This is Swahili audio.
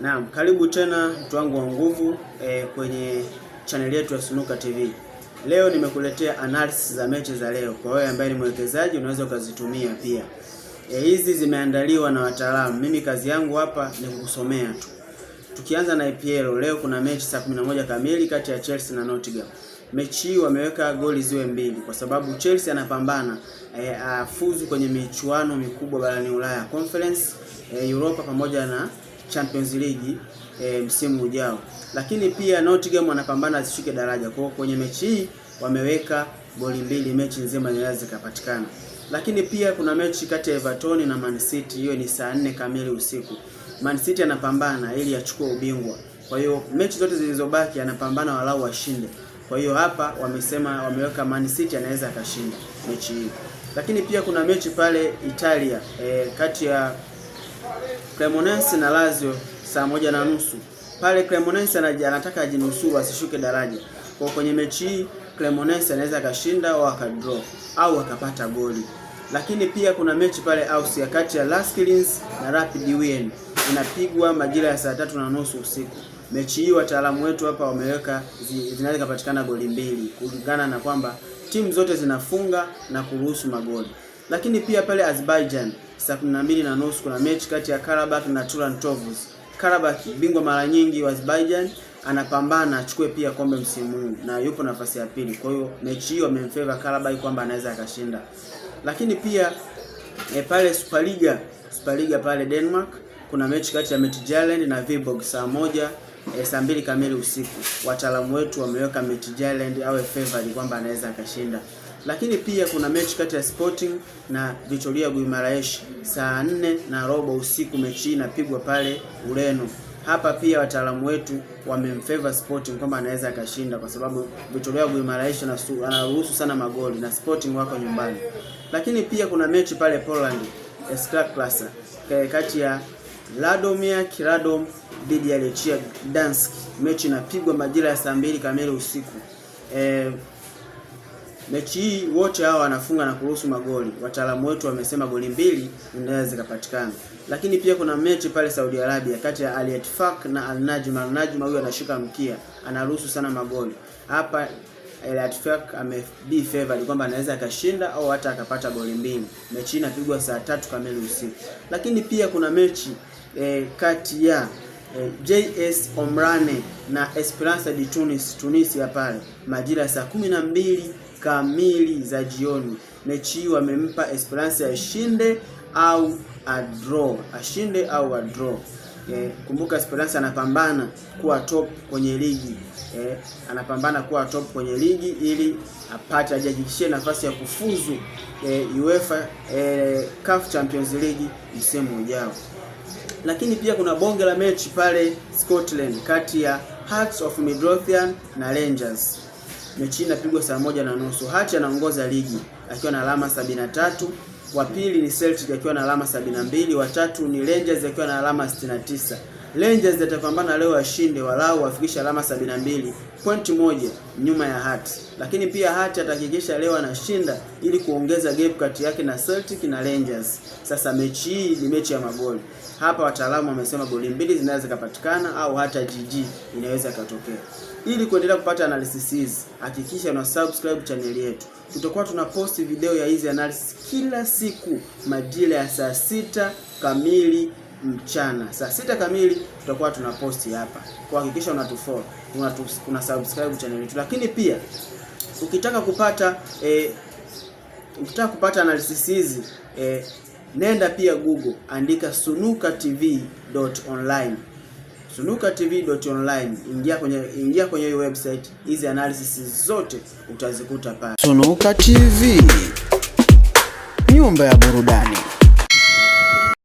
Naam, karibu tena mtu wangu wa nguvu kwenye channel yetu ya Sunuka TV. Leo nimekuletea analysis za mechi za leo. Kwa wewe ambaye ni mwekezaji unaweza ukazitumia pia. Hizi zimeandaliwa na wataalamu. Mimi kazi yangu hapa ni kukusomea tu. Tukianza na EPL, leo kuna mechi saa 11 kamili kati ya Chelsea na Nottingham. Mechi hii wameweka goli ziwe mbili kwa sababu Chelsea anapambana afuzu kwenye michuano mikubwa barani Ulaya, Conference, Europa pamoja na Champions League msimu ujao. Lakini pia Nottingham wanapambana asishuke daraja. Kwa hiyo kwenye mechi hii wameweka goli mbili, mechi nzima inaweza kupatikana. Lakini pia kuna mechi kati ya Everton na Man City, hiyo ni saa 4 kamili usiku. Man City anapambana ili achukue ubingwa. Kwa hiyo mechi zote zilizobaki anapambana walau washinde. Kwa hiyo hapa wameweka Man City anaweza akashinda mechi hii. Lakini pia kuna mechi pale Italia kati ya Cremonese na Lazio saa 1:30. Pale Cremonese anataka ajinusuru asishuke daraja. Kwa kwenye mechi hii Cremonese anaweza akashinda au akadraw au akapata goli. Lakini pia kuna mechi pale Austria kati ya Las Kilins na Rapid Wien, inapigwa majira ya saa 3:30 usiku. Mechi hii wataalamu wetu hapa wameweka zinaweza kupatikana goli mbili kulingana na kwamba timu zote zinafunga na kuruhusu magoli. Lakini pia pale Azerbaijan saa 12:30 kuna mechi kati ya Karabakh na Turan Tovuz. Karabakh bingwa mara nyingi wa Azerbaijan anapambana achukue pia kombe msimu huu na yupo nafasi ya pili. Kwa hiyo mechi hiyo amemfavor Karabakh kwamba anaweza akashinda. Lakini pia pale Super Liga pale Denmark kuna mechi kati ya Midtjylland na Viborg saa 2 kamili usiku. Wataalamu wetu wameweka Midtjylland awe favored kwamba anaweza akashinda. Lakini pia kuna mechi kati ya Sporting na Victoria Guimaraes saa 4:15 usiku. Mechi inapigwa pale Ureno. Hapa pia wataalamu wetu wamemfavor Sporting kwamba anaweza akashinda kwa sababu Victoria Guimaraes anaruhusu sana magoli na Sporting wako nyumbani. Lakini pia kuna mechi pale Poland Ekstraklasa kati ya Radomir Radom dhidi ya Lechia Gdansk. Mechi inapigwa majira ya saa 2 kamili usiku. Mechi hii wote hao wanafunga na kuruhusu magoli. Wataalamu wetu wamesema goli mbili inaweza kupatikana. Lakini pia kuna mechi pale Saudi Arabia kati ya Al Ettifaq na Al Najm. Al Najm huyo anashika mkia, anaruhusu sana magoli. Hapa Al Ettifaq be favored kwamba anaweza akashinda au hata akapata goli mbili. Mechi inapigwa saa 3 kamili usiku. Lakini pia kuna mechi kati ya JS Omrane na Esperance de Tunisia pale majira saa 12 kamili za jioni. Mechi hii wamempa Esperance ashinde au draw. Kumbuka Esperance anapambana kuwa top kwenye ligi. Ili apate ajihakikishie nafasi ya kufuzu UEFA CAF Champions League msimu ujao. Lakini pia kuna bonge la mechi pale Scotland kati ya Hearts of Midlothian na Rangers. Mechi inapigwa saa 1:30. Hearts anaongoza ligi akiwa na alama 73, wa pili ni Celtic akiwa na alama 72, wa tatu ni Rangers akiwa na alama 69. Rangers atapambana leo ashinde walau afikisha alama 72, pointi moja nyuma ya Hearts. Lakini pia Hearts atahakikisha leo anashinda ili kuongeza gap kati yake na Celtic na Rangers. Sasa mechi hii ni mechi ya magoli. Hapa wataalamu wamesema goli mbili zinaweza kupatikana au hata GG inaweza kutokea. Ili kuendelea kupata analysis hizi, hakikisha una subscribe channel yetu. Tutakuwa tunaposti video ya hizi analysis kila siku majira ya saa 6 kamili mchana. Saa 6 kamili tutakuwa tunaposti hapa. Kwa hakikisha una subscribe channel yetu. Lakini pia ukitaka kupata analysis hizi nenda pia Google, andika sunukatv.online. sunukatv.online, ingia kwenye hiyo website, hizi analysis zote utazikuta pale. Sunuka TV, nyumba ya burudani.